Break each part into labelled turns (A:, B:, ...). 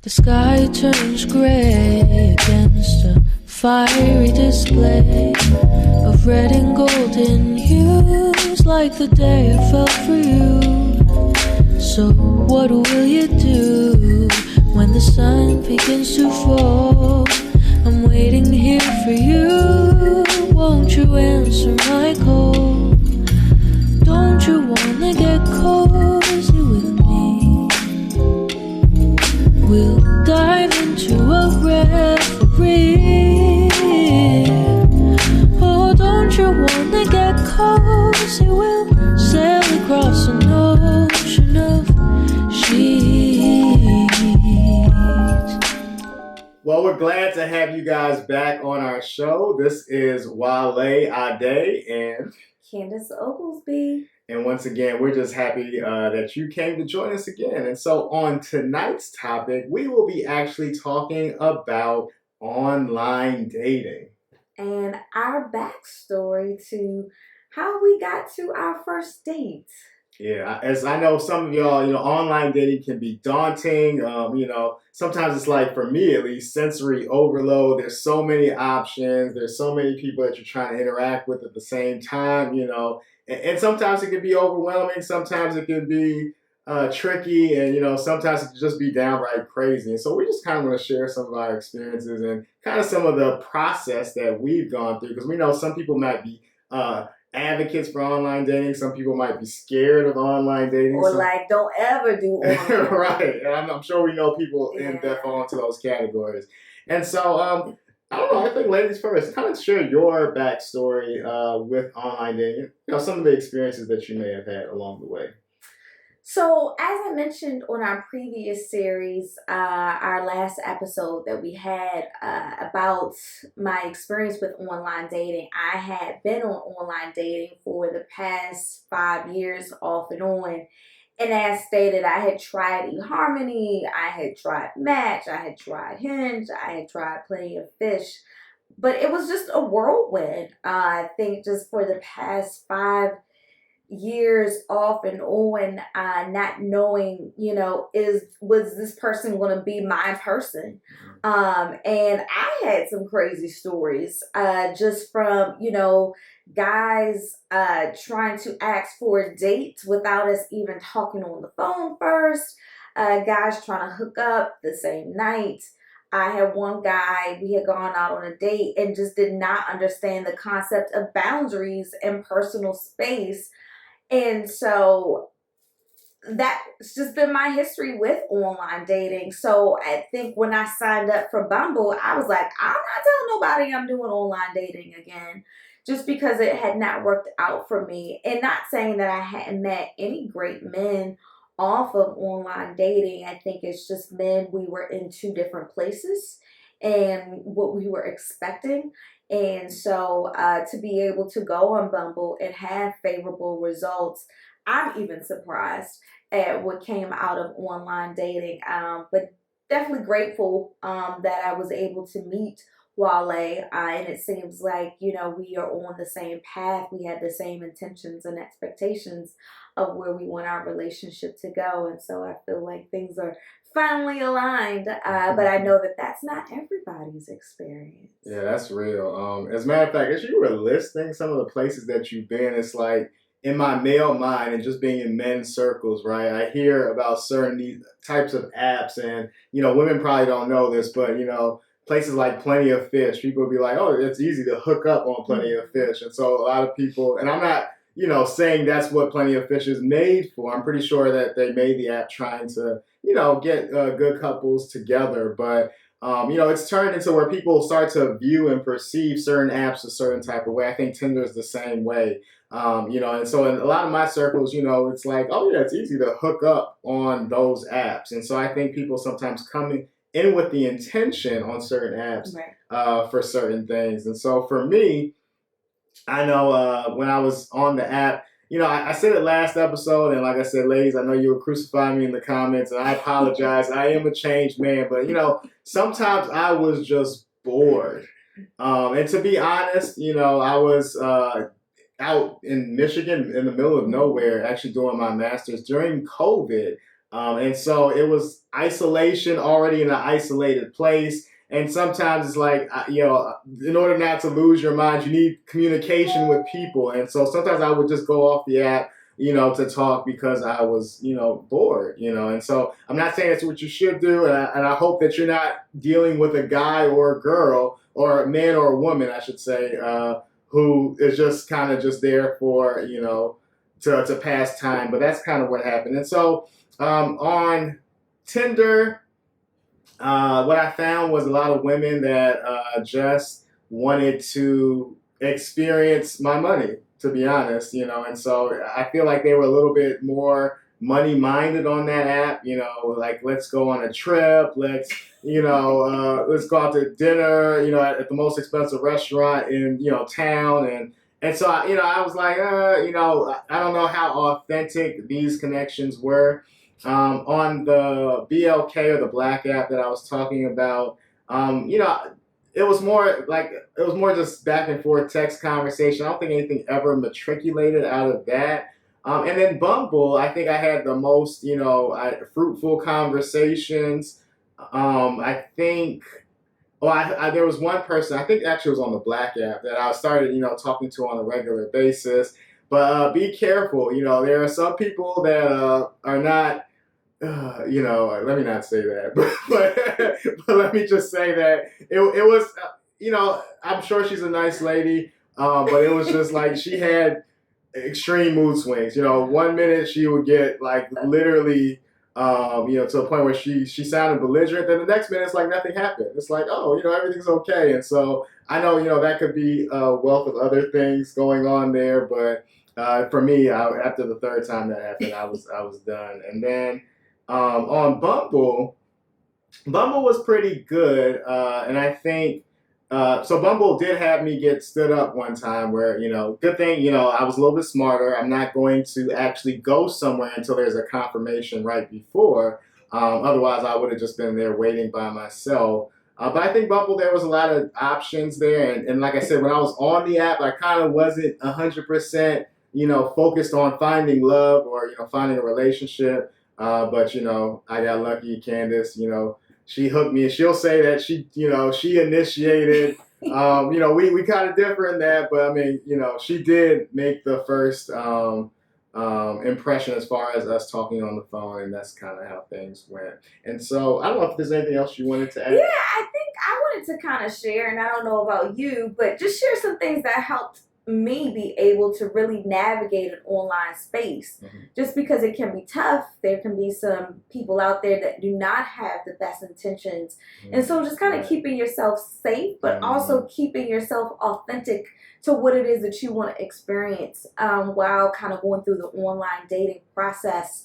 A: The sky turns gray against a fiery display of red and golden hues, like the day I fell for you. So what will you do when the sun begins to fall? I'm waiting here for you. Won't you answer my call? Don't you wanna get cozy with me? We'll dive into a reverie. Oh, don't you wanna get cozy? We'll sail across an ocean of sheets.
B: Well, we're glad to have you guys back on our show. This is Wale Ade and
C: Candace Oglesby.
B: And once again, we're just happy that you came to join us again. And so on tonight's topic, we will be actually talking about online dating.
C: And our backstory to how we got to our first date.
B: Yeah, as I know some of y'all, online dating can be daunting. Sometimes it's like, for me at least, sensory overload. There's so many options. There's so many people that you're trying to interact with at the same time, and sometimes it can be overwhelming. Sometimes it can be tricky, and sometimes it can just be downright crazy. And so we just kind of want to share some of our experiences and kind of some of the process that we've gone through, because we know some people might be advocates for online dating. Some people might be scared of online dating.
C: Or don't ever do online.
B: Right. And I'm sure we know people in that fall into those categories. And so, I don't know, I think ladies first, kind of share your backstory with online dating. Some of the experiences that you may have had along the way.
C: So, as I mentioned on our previous series, our last episode that we had about my experience with online dating, I had been on online dating for the past 5 years off and on. And as stated, I had tried eHarmony, I had tried Match, I had tried Hinge, I had tried Plenty of Fish. But it was just a whirlwind. I think just for the past 5 years off and on, not knowing, was this person going to be my person? And I had some crazy stories, just from, guys trying to ask for a date without us even talking on the phone first, guys trying to hook up the same night. I had one guy, we had gone out on a date and just did not understand the concept of boundaries and personal space. And so that's just been my history with online dating. So I think when I signed up for Bumble, I was like, I'm not telling nobody I'm doing online dating again, just because it had not worked out for me. And not saying that I hadn't met any great men off of online dating. I think it's just men, we were in two different places and what we were expecting. And so to be able to go on Bumble and have favorable results, I'm even surprised at what came out of online dating. But definitely grateful that I was able to meet Wale. And it seems like, we are on the same path. We had the same intentions and expectations of where we want our relationship to go. And so I feel like things are finally aligned, but I know that that's not everybody's experience.
B: Yeah, that's real. As a matter of fact, as you were listing some of the places that you've been, it's like in my male mind and just being in men's circles, right? I hear about certain these types of apps, and women probably don't know this, but places like Plenty of Fish, people will be like, oh, it's easy to hook up on Plenty of Fish, and so a lot of people, and I'm not saying that's what Plenty of Fish is made for. I'm pretty sure that they made the app trying to, get good couples together. But, it's turned into where people start to view and perceive certain apps a certain type of way. I think Tinder is the same way. And so in a lot of my circles, it's like, oh yeah, it's easy to hook up on those apps. And so I think people sometimes come in with the intention on certain apps, right, for certain things. And so for me, I know when I was on the app, I said it last episode, and like I said, ladies, I know you were crucifying me in the comments, and I apologize. I am a changed man, but sometimes I was just bored. And to be honest, I was out in Michigan in the middle of nowhere, actually doing my master's during COVID. And so it was isolation already in an isolated place. And sometimes it's like, in order not to lose your mind, you need communication with people. And so sometimes I would just go off the app, to talk because I was, bored, And so I'm not saying that's what you should do. And I hope that you're not dealing with a guy or a girl or a man or a woman, I should say, who is just kind of just there for, to pass time. But that's kind of what happened. And so on Tinder, what I found was a lot of women that just wanted to experience my money, to be honest, and so I feel like they were a little bit more money minded on that app, like let's go on a trip, let's go out to dinner, at the most expensive restaurant in, town. And so, I was like, I don't know how authentic these connections were. On the BLK or the Black app that I was talking about, it was more just back and forth text conversation. I don't think anything ever matriculated out of that. And then Bumble, I think I had the most, fruitful conversations. I think, there was one person, I think actually it was on the Black app that I started, talking to on a regular basis. But be careful, there are some people that are not. Let me not say that, but let me just say that it was, I'm sure she's a nice lady, but it was just like she had extreme mood swings. 1 minute she would get like literally, to a point where she sounded belligerent. Then the next minute it's like nothing happened. It's like, oh, everything's okay. And so I know, that could be a wealth of other things going on there, but for me, after the third time that happened, I was done. And then. On Bumble was pretty good, and I think so. Bumble did have me get stood up one time, where good thing I was a little bit smarter. I'm not going to actually go somewhere until there's a confirmation right before. Otherwise, I would have just been there waiting by myself. But I think Bumble, there was a lot of options there, and like I said, when I was on the app, I kind of wasn't 100%, focused on finding love or finding a relationship. But I got lucky. Candace, she hooked me, and she'll say that she initiated. We kind of differ in that, but I mean, she did make the first impression as far as us talking on the phone, and that's kind of how things went. And so I don't know if there's anything else you wanted to add.
C: Yeah, I think I wanted to kind of share, and I don't know about you, but just share some things that helped me be able to really navigate an online space.
B: Mm-hmm.
C: Just because it can be tough, there can be some people out there that do not have the best intentions. Mm-hmm. And so just kind of keeping yourself safe, but also keeping yourself authentic to what it is that you want to experience while kind of going through the online dating process.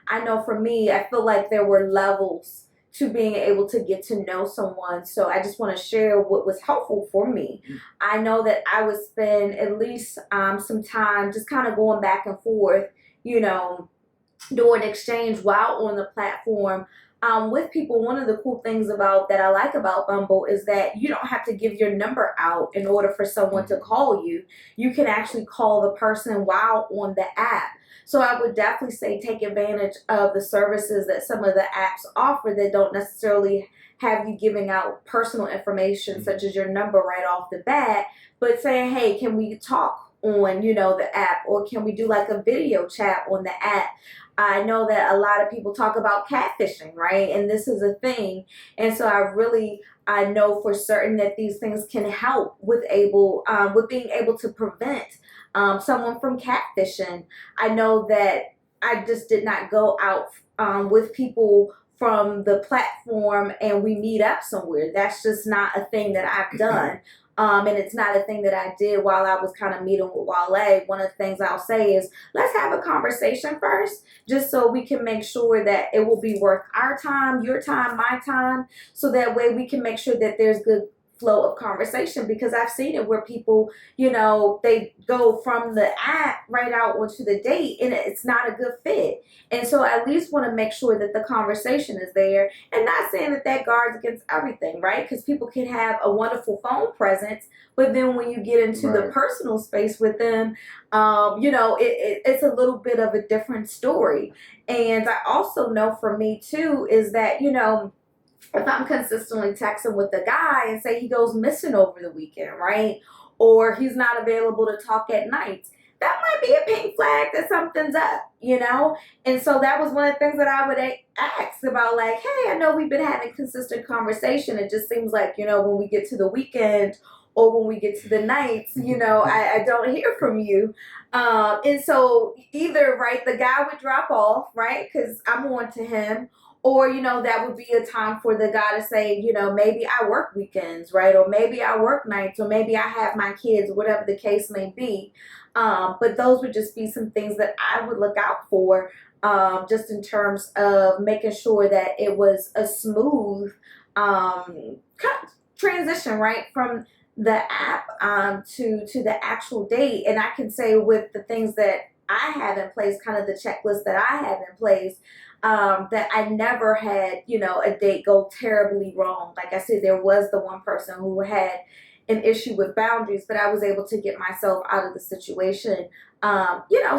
C: I know for me, I feel like there were levels to being able to get to know someone. So I just want to share what was helpful for me. I know that I would spend at least some time just kind of going back and forth, doing exchange while on the platform with people. One of the cool things that I like about Bumble is that you don't have to give your number out in order for someone to call you. You can actually call the person while on the app. So I would definitely say take advantage of the services that some of the apps offer that don't necessarily have you giving out personal information, such as your number right off the bat, but saying, hey, can we talk on, the app, or can we do like a video chat on the app? I know that a lot of people talk about catfishing, right? And this is a thing. And so I know for certain that these things can help with being able to prevent someone from catfishing. I know that I just did not go out with people from the platform and we meet up somewhere. That's just not a thing that I've done. And it's not a thing that I did while I was kind of meeting with Wale. One of the things I'll say is, let's have a conversation first, just so we can make sure that it will be worth our time, your time, my time, so that way we can make sure that there's good flow of conversation, because I've seen it where people, they go from the app right out onto the date and it's not a good fit. And so I at least want to make sure that the conversation is there, and not saying that that guards against everything, right? Because people can have a wonderful phone presence, but then when you get into the
B: Right.
C: personal space with them, it's a little bit of a different story. And I also know for me too is that, if I'm consistently texting with the guy and say he goes missing over the weekend, right? Or he's not available to talk at night, that might be a pink flag that something's up. And so that was one of the things that I would ask about, like, hey, I know we've been having consistent conversation. It just seems like, when we get to the weekend or when we get to the nights, I don't hear from you. And so either, right, the guy would drop off, right, because I'm on to him, or, that would be a time for the guy to say, maybe I work weekends, right? Or maybe I work nights, or maybe I have my kids, whatever the case may be. But those would just be some things that I would look out for, just in terms of making sure that it was a smooth transition, right, from the app to the actual date. And I can say with the things that I have in place, kind of the checklist that I have in place, that I never had, a date go terribly wrong. Like I said, there was the one person who had an issue with boundaries, but I was able to get myself out of the situation,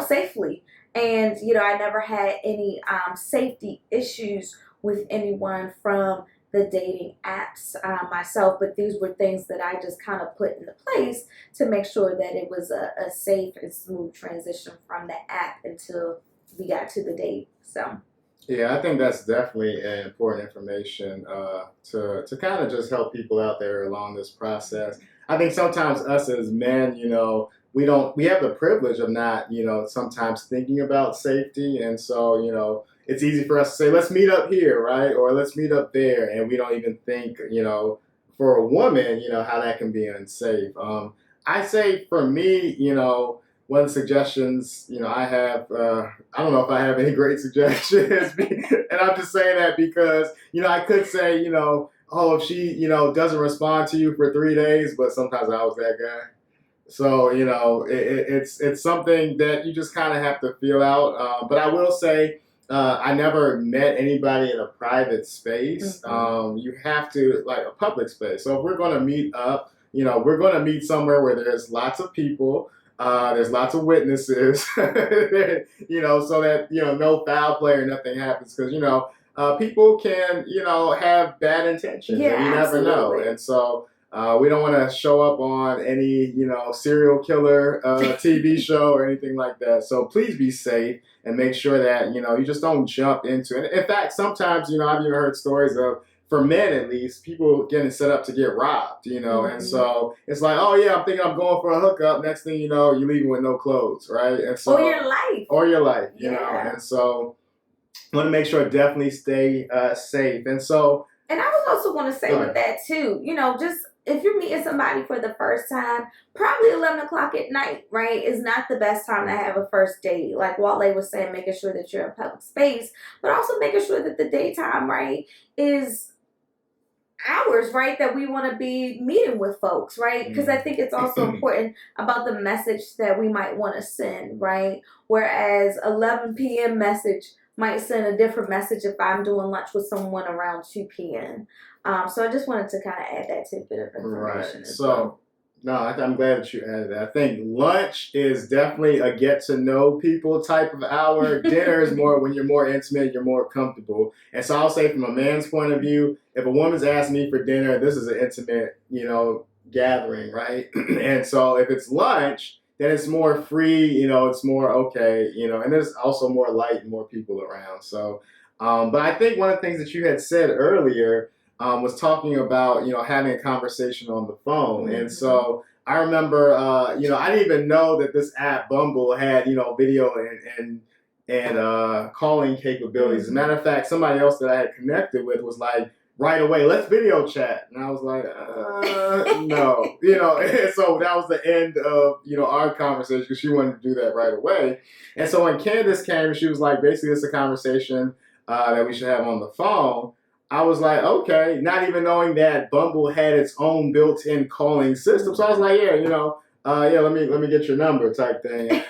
C: safely. And, I never had any safety issues with anyone from the dating apps myself, but these were things that I just kind of put into place to make sure that it was a safe and smooth transition from the app until we got to the date. So.
B: Yeah, I think that's definitely important information to kind of just help people out there along this process. I think sometimes us as men, we have the privilege of not, sometimes thinking about safety. And so, it's easy for us to say, let's meet up here, right? Or let's meet up there. And we don't even think, for a woman, how that can be unsafe. I say for me, one of the suggestions, I have, I don't know if I have any great suggestions, and I'm just saying that because, I could say, oh, if she, doesn't respond to you for 3 days, but sometimes I was that guy. So, it's something that you just kind of have to feel out. But I will say, I never met anybody in a private space.
C: Mm-hmm.
B: You have to, like a public space. So if we're going to meet up, we're going to meet somewhere where there's lots of people. There's lots of witnesses, so that, no foul play or nothing happens. Because, people can, have bad intentions.
C: Yeah,
B: and you never know.
C: absolutely.
B: And so we don't want to show up on any, serial killer TV show or anything like that. So please be safe and make sure that, you just don't jump into it. In fact, sometimes, I've even heard stories of, for men at least, people getting set up to get robbed,
C: Mm-hmm.
B: and so it's like, oh yeah, I'm thinking I'm going for a hookup. Next thing you know, you're leaving with no clothes, right? And so,
C: Or your life.
B: Yeah. And so want to make sure definitely stay safe. And so,
C: and I was also want to say with that too, just if you're meeting somebody for the first time, probably 11 o'clock at night, right, is not the best time to have a first date. Like Wale was saying, making sure that you're in public space, but also making sure that the daytime, right, is hours, right, that we want to be meeting with folks, right? Because I think it's also important about the message that we might want to send, right? Whereas 11 p.m. message might send a different message if I'm doing lunch with someone around 2 p.m. So I just wanted to kind of add that tidbit of information.
B: Right. So, no, I'm glad that you added that. I think lunch is definitely a get to know people type of hour. Dinner is more when you're more intimate, you're more comfortable. And so I'll say from a man's point of view, if a woman's asking me for dinner, this is an intimate, gathering, right? And so if it's lunch, then it's more free, it's more okay, and there's also more light and more people around. So, but I think one of the things that you had said earlier was talking about, having a conversation on the phone.
C: Mm-hmm.
B: And so I remember, I didn't even know that this app Bumble had, video and calling capabilities. As a matter of fact, somebody else that I had connected with was like, right away, let's video chat. And I was like, no, and so that was the end of, our conversation because she wanted to do that right away. And so when Candace came, she was like, basically, it's a conversation that we should have on the phone. I was like, okay, not even knowing that Bumble had its own built-in calling system. So I was like, yeah, yeah, let me get your number type thing.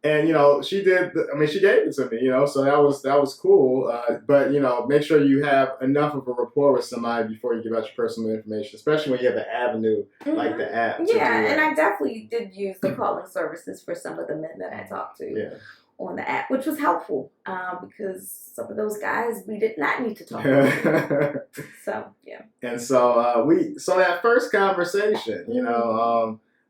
B: And she did. She gave it to me. So that was cool. But make sure you have enough of a rapport with somebody before you give out your personal information, especially when you have an avenue like the app.
C: Yeah, and I definitely did use the calling services for some of the men that I talked to.
B: Yeah.
C: On the app, which was helpful because some of those guys we did not need to talk to. So yeah.
B: And so that first conversation,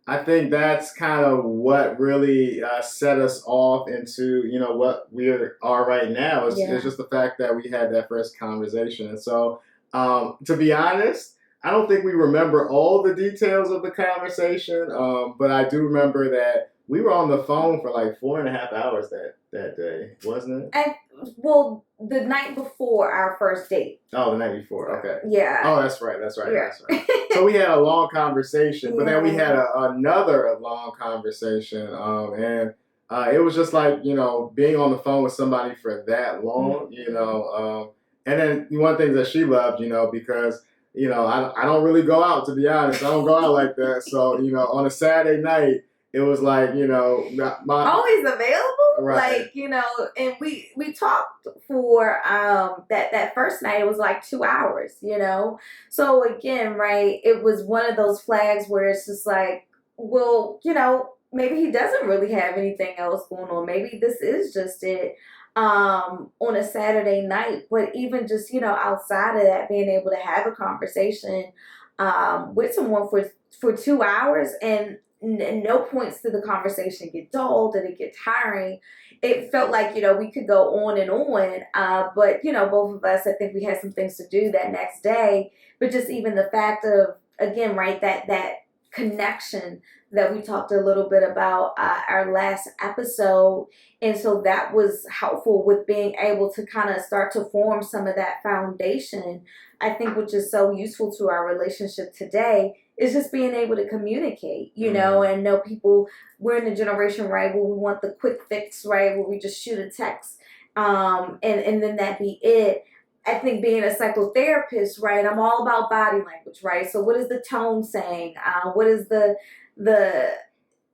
B: I think that's kind of what really set us off into what we are right now. It's just the fact that we had that first conversation. And so to be honest, I don't think we remember all the details of the conversation, but I do remember that we were on the phone for like 4.5 hours that day, wasn't it?
C: Well, the night before our first date.
B: Oh, the night before. Okay.
C: Yeah.
B: Oh, that's right. So we had a long conversation, but then we had another long conversation, and it was just like being on the phone with somebody for that long, and then one thing that she loved, because I don't really go out, to be honest. I don't go out like that. So on a Saturday night, it was like,
C: always available.
B: Right.
C: Like, and we talked for that first night. It was like 2 hours, So again, right, it was one of those flags where it's just like, well, maybe he doesn't really have anything else going on. Maybe this is just it on a Saturday night. But even just, outside of that, being able to have a conversation with someone for 2 hours and no points to the conversation get dull, did it get tiring. It felt like, we could go on and on. But, both of us, I think we had some things to do that next day. But just even the fact of, again, right, that connection that we talked a little bit about our last episode. And so that was helpful with being able to kind of start to form some of that foundation, I think, which is so useful to our relationship today. Is just being able to communicate, and know people. We're in the generation, right, where we want the quick fix, right, where we just shoot a text, and then that be it. I think being a psychotherapist, right, I'm all about body language, right? So what is the tone saying? What is the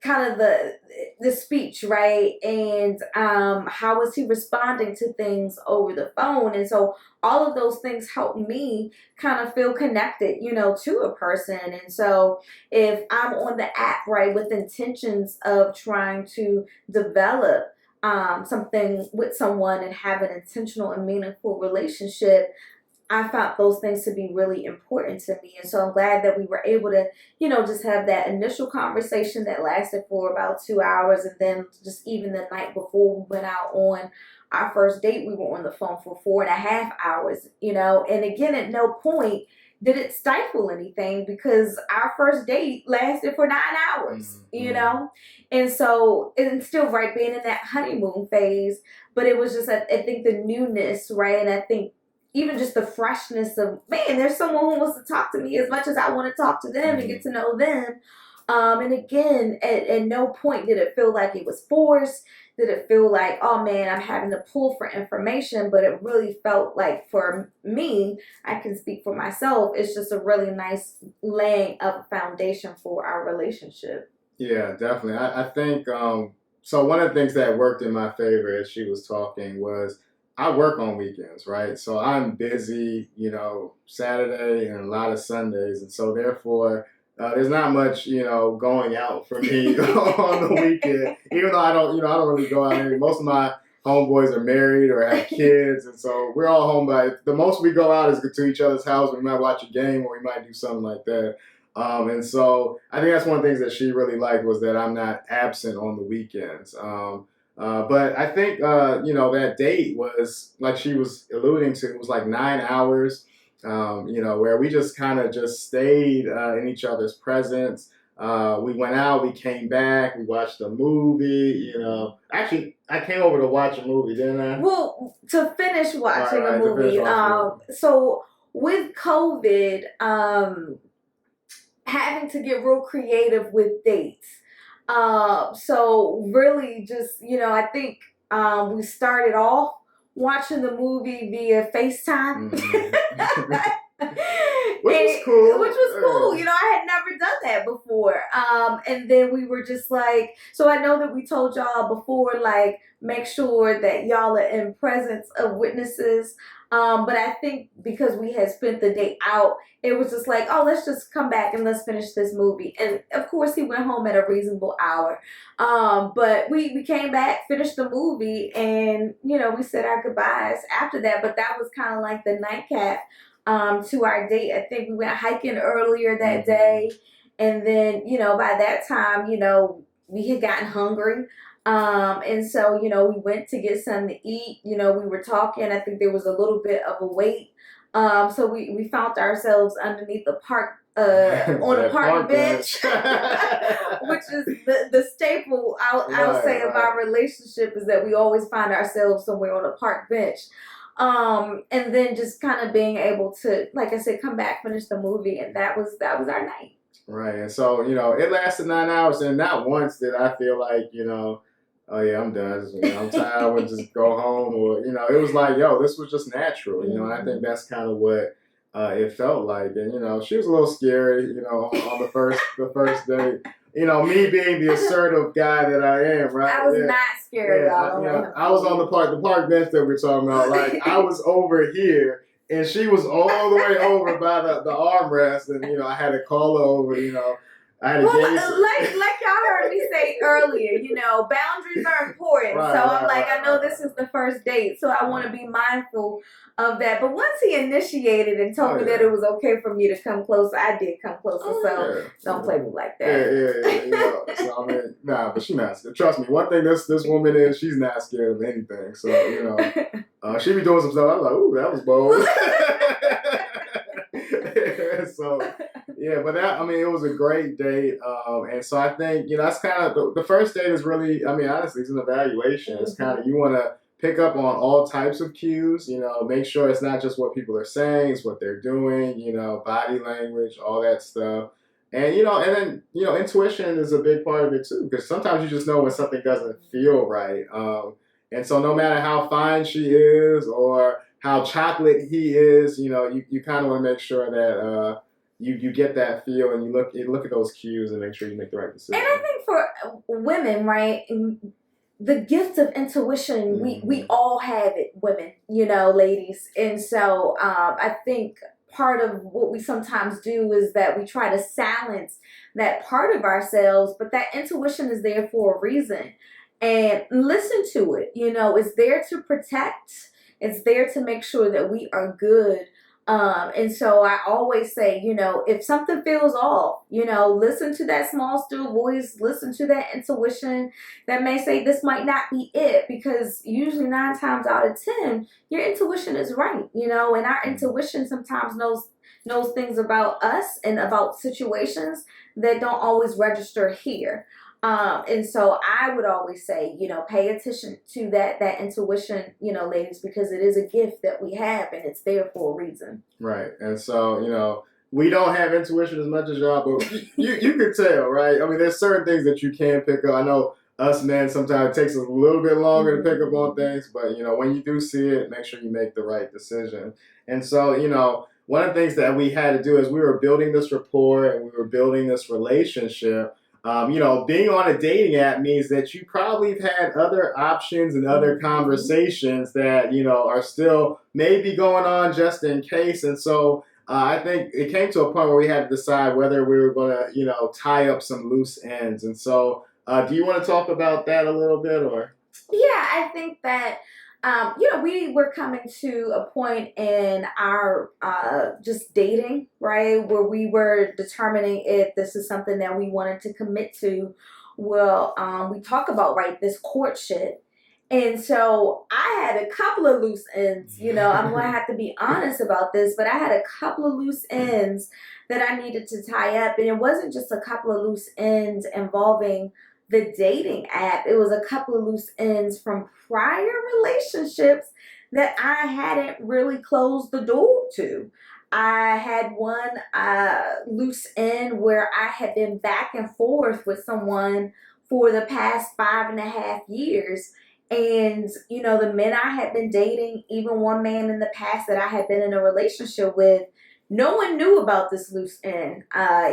C: kind of the speech, right? And how is he responding to things over the phone? And so all of those things help me kind of feel connected, to a person. And so if I'm on the app, right, with intentions of trying to develop something with someone and have an intentional and meaningful relationship, I found those things to be really important to me. And so I'm glad that we were able to, just have that initial conversation that lasted for about 2 hours. And then just even the night before we went out on our first date, we were on the phone for 4.5 hours, and again, at no point did it stifle anything because our first date lasted for 9 hours, And so it's still, right, being in that honeymoon phase, but it was just, I think, the newness, right? And I think even just the freshness of, man, there's someone who wants to talk to me as much as I want to talk to them and get to know them. And again, at no point did it feel like it was forced. Did it feel like, oh man, I'm having to pull for information? But it really felt like, for me, I can speak for myself, it's just a really nice laying of a foundation for our relationship.
B: Yeah, definitely. I think, so one of the things that worked in my favor as she was talking was, I work on weekends, right? So I'm busy, Saturday and a lot of Sundays. And so therefore, there's not much, going out for me on the weekend, even though I don't really go out anymore. Most of my homeboys are married or have kids. And so we're all home the most we go out is to each other's house. We might watch a game or we might do something like that. And so I think that's one of the things that she really liked was that I'm not absent on the weekends. But I think, that date was, like she was alluding to, it was like 9 hours, where we just kind of just stayed in each other's presence. We went out, we came back, we watched a movie, Actually, I came over to watch a movie, didn't I?
C: Well, to finish watching a movie. So with COVID, having to get real creative with dates. So really just, I think we started off watching the movie via FaceTime.
B: Which was cool.
C: Which was cool. You know, I had never done that before. And then we were just like, so I know that we told y'all before, like, make sure that y'all are in presence of witnesses. But I think because we had spent the day out, it was just like, oh, let's just come back and let's finish this movie. And of course, he went home at a reasonable hour. But we came back, finished the movie, and, you know, we said our goodbyes after that. But that was kind of like the nightcap to our date. I think we went hiking earlier that day. And then, you know, by that time, you know, we had gotten hungry. And so, you know, we went to get something to eat. You know, we were talking. I think there was a little bit of a wait. So we found ourselves underneath the park, on a park bench, which is the staple, I'll say, of our relationship, is that we always find ourselves somewhere on a park bench. And then just kind of being able to, like I said, come back, finish the movie, and that was our night.
B: Right. And so, you know, it lasted 9 hours, and not once did I feel like, you know, oh yeah, I'm done. You know, I'm tired. I would just go home, or, you know, it was like, yo, this was just natural, you know. And I think that's kind of what it felt like. And, you know, she was a little scary, you know, on the first date. You know, me being the assertive guy that I am, right?
C: I was not scared,
B: y'all. I was on the park bench that we're talking about. Like, I was over here, and she was all the way over by the armrest, and, you know, I had to call her over, you know. I had to
C: like y'all heard me say earlier, you know, boundaries are important.
B: Right,
C: so I'm like, I know this is the first date, so I want to be mindful of that. But once he initiated and told me that it was okay for me to come closer, I did come closer. Don't play me like that.
B: Yeah. You know, so I mean, nah, but she's not scared. Trust me, one thing this woman is, she's not scared of anything. So, you know, she be doing some stuff. I was like, ooh, that was bold. So, yeah, but that, I mean, it was a great date. And so I think, you know, that's kind of, the first date is really, I mean, honestly, it's an evaluation. It's kind of, you want to pick up on all types of cues, you know, make sure it's not just what people are saying, it's what they're doing, you know, body language, all that stuff. And, you know, and then, you know, intuition is a big part of it too, because sometimes you just know when something doesn't feel right. And so no matter how fine she is or how chocolate he is, you know, you kind of want to make sure that you get that feel, and you look at those cues and make sure you make the right decision.
C: And I think for women, right, the gift of intuition, we all have it, women, you know, ladies. And so I think part of what we sometimes do is that we try to silence that part of ourselves, but that intuition is there for a reason. And listen to it, you know, it's there to protect. It's there to make sure that we are good. And so I always say, you know, if something feels off, you know, listen to that small, still voice, listen to that intuition that may say this might not be it, because usually 9 times out of 10, your intuition is right, you know, and our intuition sometimes knows things about us and about situations that don't always register here. And so I would always say, you know, pay attention to that intuition, you know, ladies, because it is a gift that we have, and it's there for a reason.
B: Right. And so, you know, we don't have intuition as much as y'all, but you can tell, right? I mean, there's certain things that you can pick up. I know us men, sometimes it takes us a little bit longer to pick up on things, but, you know, when you do see it, make sure you make the right decision. And so, you know, one of the things that we had to do is we were building this rapport and we were building this relationship. You know, being on a dating app means that you probably have had other options and other conversations that, you know, are still maybe going on just in case. And so I think it came to a point where we had to decide whether we were going to, you know, tie up some loose ends. And so do you want to talk about that a little bit, or?
C: Yeah, I think that, you know, we were coming to a point in our just dating, right, where we were determining if this is something that we wanted to commit to. Well, we talk about, right, this courtship. And so I had a couple of loose ends, you know, I'm going to have to be honest about this, but I had a couple of loose ends that I needed to tie up. And it wasn't just a couple of loose ends involving the dating app. It was a couple of loose ends from prior relationships that I hadn't really closed the door to. I had one loose end where I had been back and forth with someone for the past 5.5 years. And, the men I had been dating, even one man in the past that I had been in a relationship with, no one knew about this loose end.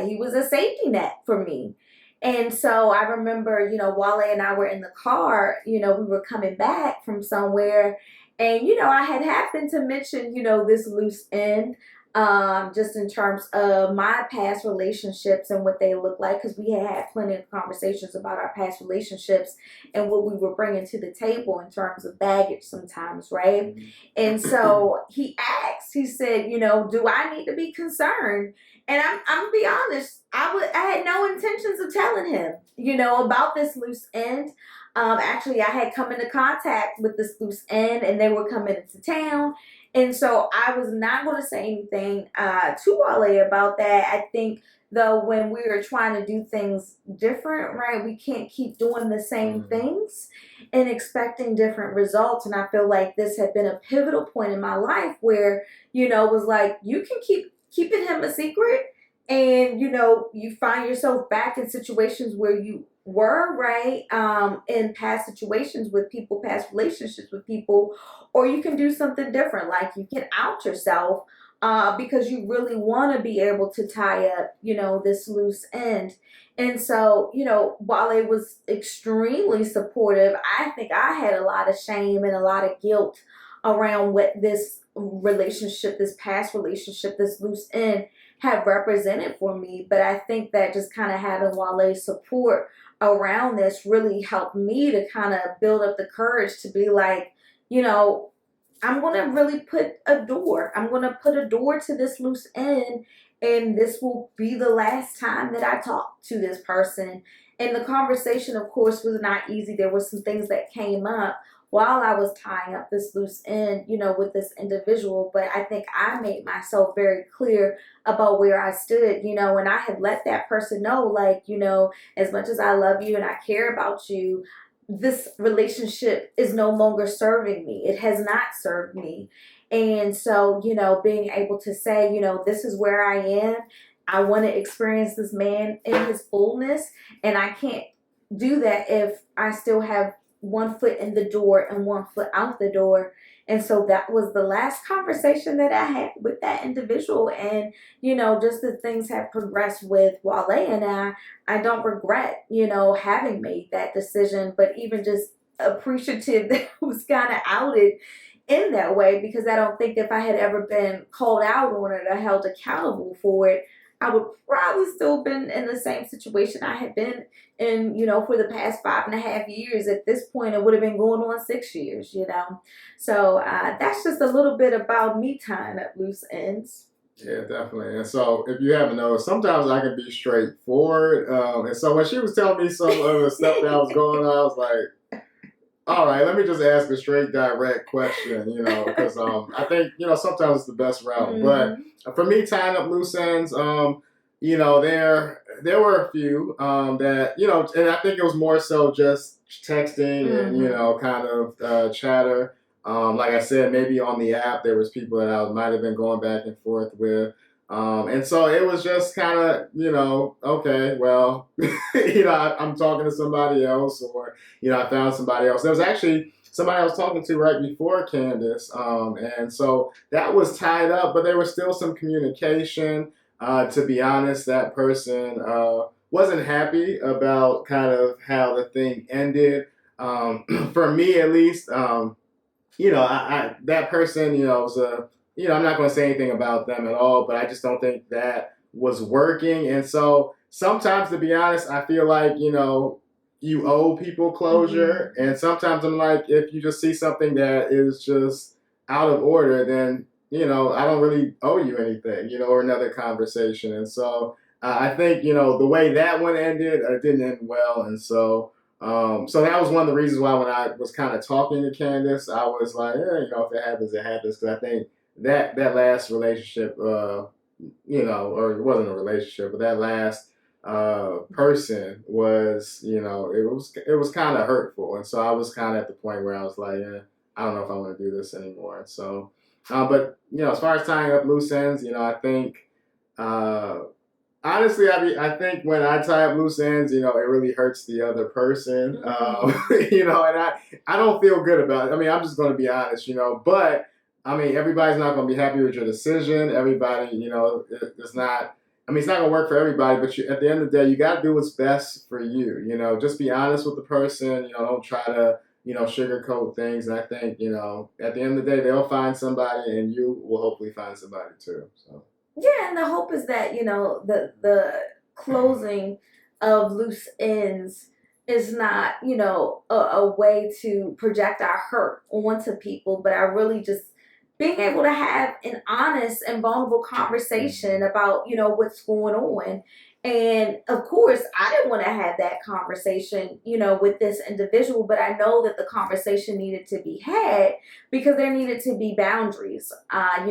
C: He was a safety net for me. And so I remember, Wale and I were in the car, we were coming back from somewhere. And, I had happened to mention, this loose end, just in terms of my past relationships and what they look like, because we had plenty of conversations about our past relationships and what we were bringing to the table in terms of baggage sometimes, right? And so he asked, he said, do I need to be concerned? And I'm gonna be honest, I had no intentions of telling him, about this loose end. Actually, I had come into contact with this loose end, and they were coming into town, and so I was not going to say anything to Wale about that. I think, though, when we are trying to do things different, right, we can't keep doing the same things and expecting different results. And I feel like this had been a pivotal point in my life where, it was like, you can keep keeping him a secret, and, you find yourself back in situations where you were, right, in past situations with people, past relationships with people, or you can do something different, like you can out yourself because you really want to be able to tie up, this loose end. And so, Wale was extremely supportive. I think I had a lot of shame and a lot of guilt around what this relationship, this past relationship, this loose end have represented for me. But I think that just kind of having Wale's support around this really helped me to kind of build up the courage to be like, I'm going to really I'm going to put a door to this loose end, and this will be the last time that I talk to this person. And the conversation, of course, was not easy. There were some things that came up while I was tying up this loose end, with this individual. But I think I made myself very clear about where I stood, and I had let that person know, like, as much as I love you and I care about you, this relationship is no longer serving me. It has not served me. And so, being able to say, this is where I am. I want to experience this man in his fullness, and I can't do that if I still have one foot in the door and one foot out the door. And so that was the last conversation that I had with that individual. And, just as things have progressed with Wale and I don't regret, having made that decision, but even just appreciative that it was kind of outed in that way, because I don't think if I had ever been called out on it or held accountable for it, I would probably still been in the same situation I had been in, for the past 5.5 years. At this point, it would have been going on 6 years, So that's just a little bit about me tying up loose ends.
B: Yeah, definitely. And so, if you haven't noticed, sometimes I can be straightforward. And so, when she was telling me some of the stuff that was going on, I was like, all right, let me just ask a straight, direct question, because I think, sometimes it's the best route.
C: Mm-hmm.
B: But for me, tying up loose ends, there were a few that, and I think it was more so just texting and, kind of chatter. Like I said, maybe on the app, there was people that I might have been going back and forth with. And so it was just kind of, okay, well, I'm talking to somebody else, or, I found somebody else. There was actually somebody I was talking to right before Candace. And so that was tied up, but there was still some communication. To be honest, that person wasn't happy about kind of how the thing ended. For me, at least, that person, was I'm not going to say anything about them at all, but I just don't think that was working. And so sometimes, to be honest, I feel like, you owe people closure. And sometimes I'm like, if you just see something that is just out of order, then, I don't really owe you anything, or another conversation. And so I think, the way that one ended, it didn't end well. And so, so that was one of the reasons why when I was kind of talking to Candace, I was like, if it happens, it happens. Because I think that last relationship, or it wasn't a relationship, but that last person was, it was kind of hurtful. And so I was kind of at the point where I was like, I don't know if I want to do this anymore. And so, but, as far as tying up loose ends, I think, Honestly, I think when I tie up loose ends, it really hurts the other person. And I don't feel good about it. I mean, I'm just going to be honest, but I mean, everybody's not going to be happy with your decision. Everybody, it's not. I mean, it's not going to work for everybody, but at the end of the day, you got to do what's best for you. Just be honest with the person. Don't try to, sugarcoat things. And I think, at the end of the day, they'll find somebody, and you will hopefully find somebody too. So.
C: Yeah, and the hope is that, the closing of loose ends is not, a way to project our hurt onto people, but I really just being able to have an honest and vulnerable conversation about, what's going on. And of course, I didn't want to have that conversation, with this individual, but I know that the conversation needed to be had because there needed to be boundaries. I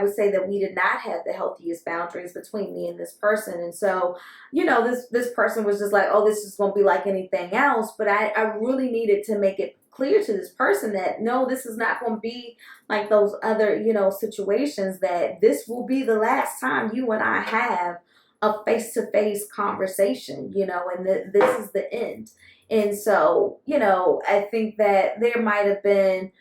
C: would say that we did not have the healthiest boundaries between me and this person. And so, this person was just like, oh, this is going to be like anything else. But I really needed to make it clear to this person that no, this is not going to be like those other, situations, that this will be the last time you and I have a face-to-face conversation, and this is the end. And so, I think that there might have been,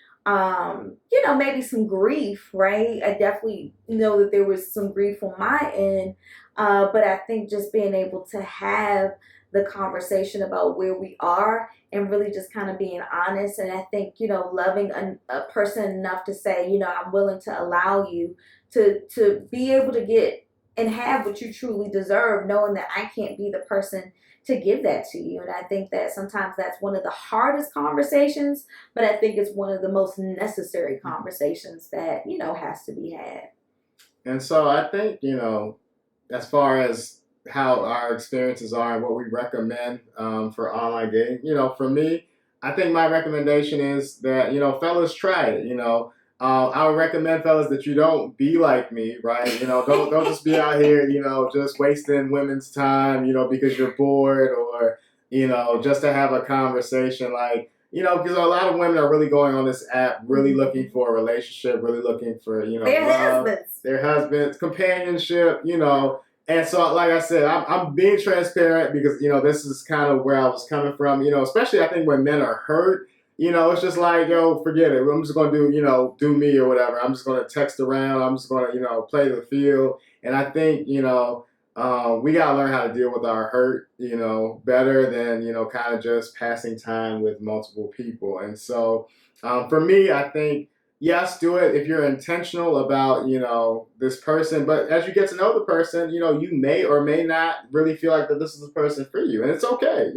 C: maybe some grief, right? I definitely know that there was some grief on my end, but I think just being able to have the conversation about where we are and really just kind of being honest. And I think, loving a person enough to say, I'm willing to allow you to be able to get and have what you truly deserve, knowing that I can't be the person to give that to you. And I think that sometimes that's one of the hardest conversations, but I think it's one of the most necessary conversations that, has to be had.
B: And so I think, as far as how our experiences are and what we recommend for online dating, for me, I think my recommendation is that, fellas, try it. I would recommend, fellas, that you don't be like me, right? Don't just be out here, just wasting women's time, because you're bored, or, just to have a conversation. Like, because a lot of women are really going on this app, really looking for a relationship, really looking for,
C: Their
B: love,
C: husbands.
B: their husbands, companionship, And so, like I said, I'm being transparent because, this is kind of where I was coming from, especially I think when men are hurt. It's just like, yo, forget it. I'm just going to do me or whatever. I'm just going to text around. I'm just going to, play the field. And I think, we got to learn how to deal with our hurt, better than, kind of just passing time with multiple people. And so for me, I think, yes, do it if you're intentional about, this person. But as you get to know the person, you may or may not really feel like that this is the person for you. And it's okay,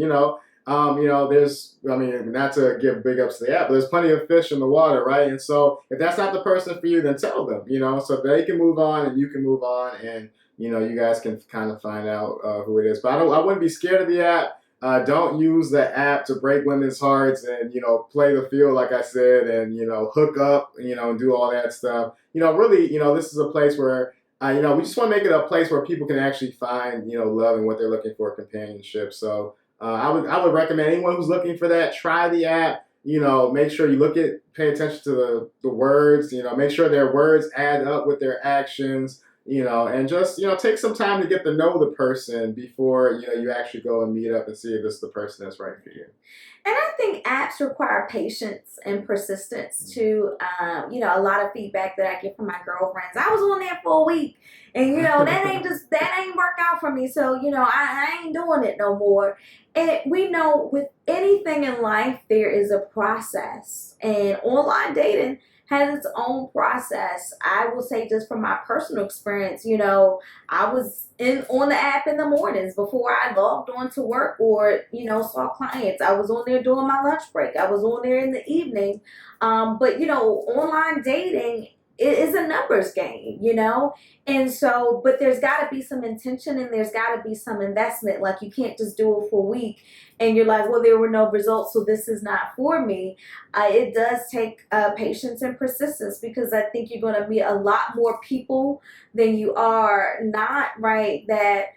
B: there's, not to give big ups to the app, but there's plenty of fish in the water, right? And so if that's not the person for you, then tell them, so they can move on and you can move on, and, you guys can kind of find out who it is. But I wouldn't be scared of the app. Don't use the app to break women's hearts and, play the field, like I said, and, hook up, and do all that stuff. Really, this is a place where, we just want to make it a place where people can actually find, love and what they're looking for, companionship. So, I would recommend anyone who's looking for that, try the app. Make sure you pay attention to the words. Make sure their words add up with their actions. And just take some time to get to know the person before you actually go and meet up and see if it's the person that's right for you.
C: And I think apps require patience and persistence too. A lot of feedback that I get from my girlfriends. I was on there for a week, and that ain't worked out for me. So I ain't doing it no more. And we know with anything in life there is a process, and online dating has its own process. I will say, just from my personal experience, I was on the app in the mornings before I logged on to work or, saw clients. I was on there during my lunch break. I was on there in the evening. But online dating is a numbers game, And so, but there's got to be some intention and there's got to be some investment. Like, you can't just do it for a week and you're like, well, there were no results, so this is not for me. It does take patience and persistence, because I think you're going to meet a lot more people than you are not, right, that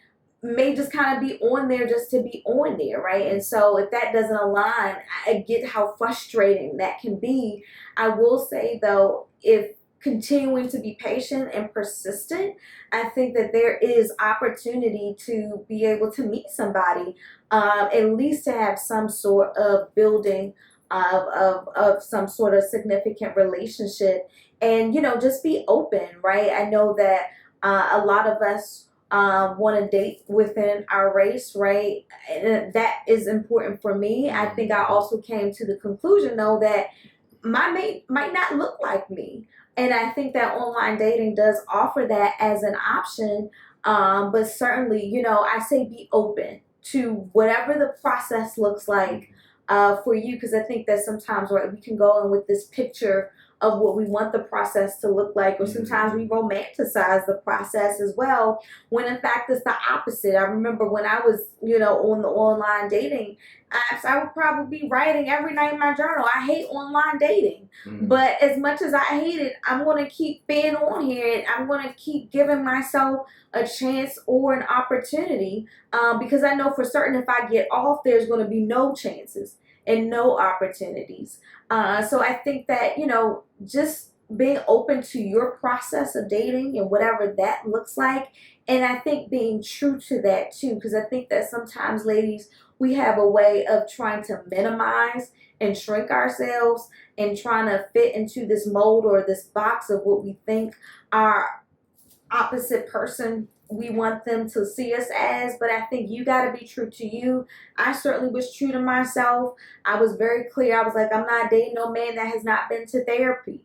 C: may just kind of be on there just to be on there, right? And so if that doesn't align, I get how frustrating that can be. I will say, though, if continuing to be patient and persistent, I think that there is opportunity to be able to meet somebody, at least to have some sort of building of some sort of significant relationship, and just be open, right? I know that a lot of us want to date within our race, right? And that is important for me. I think I also came to the conclusion, though, that my mate might not look like me. And I think that online dating does offer that as an option. But certainly, I say be open to whatever the process looks like for you, because I think that sometimes, right, we can go in with this picture of what we want the process to look like, or sometimes we romanticize the process as well, when in fact it's the opposite. I remember when I was, on the online dating apps, I would probably be writing every night in my journal, I hate online dating. But as much as I hate it, I'm going to keep being on here, and I'm going to keep giving myself a chance or an opportunity, because I know for certain if I get off, there's going to be no chances and no opportunities. So I think that, just being open to your process of dating and whatever that looks like. And I think being true to that too, because I think that sometimes, ladies, we have a way of trying to minimize and shrink ourselves and trying to fit into this mold or this box of what we think our opposite person, we want them to see us as. But I think you got to be true to you. I certainly was true to myself. I was very clear. I was like, I'm not dating no man that has not been to therapy.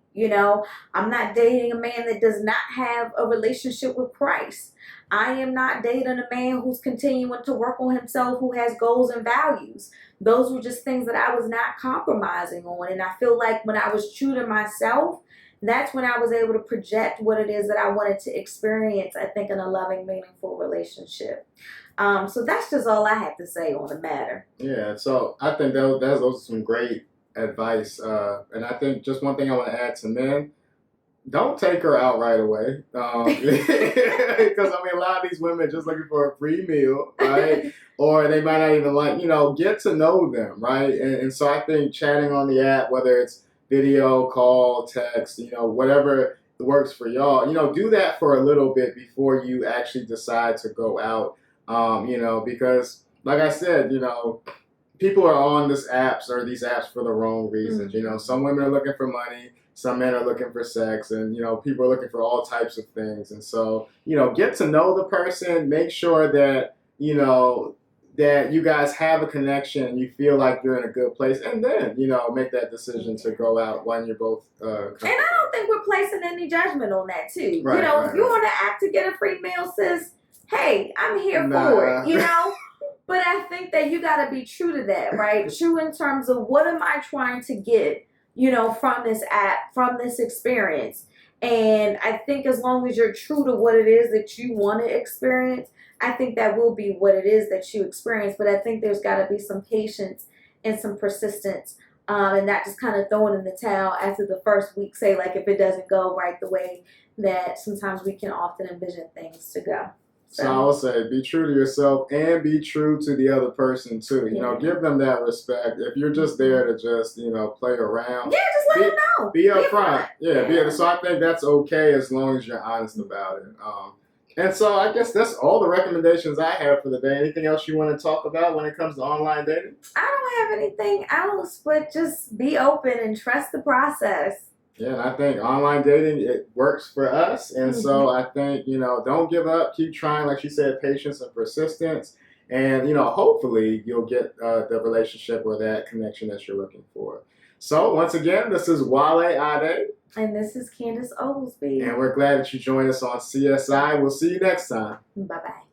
C: I'm not dating a man that does not have a relationship with Christ. I am not dating a man who's continuing to work on himself, who has goals and values. Those were just things that I was not compromising on. And I feel like when I was true to myself, that's when I was able to project what it is that I wanted to experience, I think, in a loving, meaningful relationship. So that's just all I have to say on the matter.
B: Yeah, so I think those are some great advice. And I think just one thing I want to add to men, don't take her out right away. Because, a lot of these women are just looking for a free meal, right? Or they might not even get to know them, right? And so I think chatting on the app, whether it's video, call, text, whatever works for y'all, do that for a little bit before you actually decide to go out, because like I said, people are on these apps for the wrong reasons. Some women are looking for money, some men are looking for sex, and, people are looking for all types of things. And so, get to know the person, make sure that, that you guys have a connection and you feel like you're in a good place, and then, make that decision to go out when you're both
C: and I don't think we're placing any judgment on that too.
B: Right,
C: if you want to act to get a free meal, sis, hey, I'm here for it, But I think that you got to be true to that, right? True in terms of what am I trying to get, from this app, from this experience. And I think as long as you're true to what it is that you want to experience, I think that will be what it is that you experience. But I think there's got to be some patience and some persistence, and not just kind of throwing in the towel after the first week, say, like, if it doesn't go right the way that sometimes we can often envision things to go.
B: So I would say be true to yourself and be true to the other person too. Give them that respect. If you're just there to just, play around.
C: Yeah, just let them know.
B: Be upfront. Yeah. So I think that's okay as long as you're honest about it. And so I guess that's all the recommendations I have for the day. Anything else you want to talk about when it comes to online dating?
C: I don't have anything else, but just be open and trust the process.
B: Yeah, and I think online dating, it works for us. And so I think, don't give up. Keep trying, like she said, patience and persistence. And, hopefully you'll get the relationship or that connection that you're looking for. So once again, this is Wale Ade.
C: And this is Candace Oglesby.
B: And we're glad that you joined us on CSI. We'll see you next time.
C: Bye-bye.